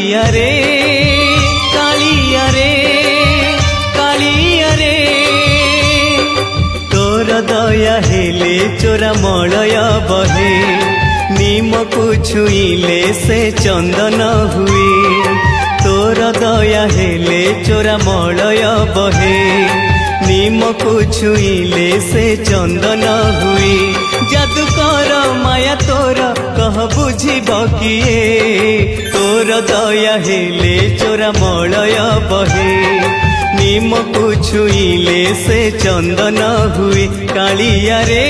कालिया रे कालिया रे कालिया रे तोर दया हेले चोरा मलय बहे निम को छुईले से चंदन हुए तोर दया हेले चोरा मलय बहे निम को छुईले से चंदन हुए जादूकर माया तोर कह बुझिब किए तोर दया हेले चोरा मलय बहे निम को छुईले से चंदन हुए कालिया रे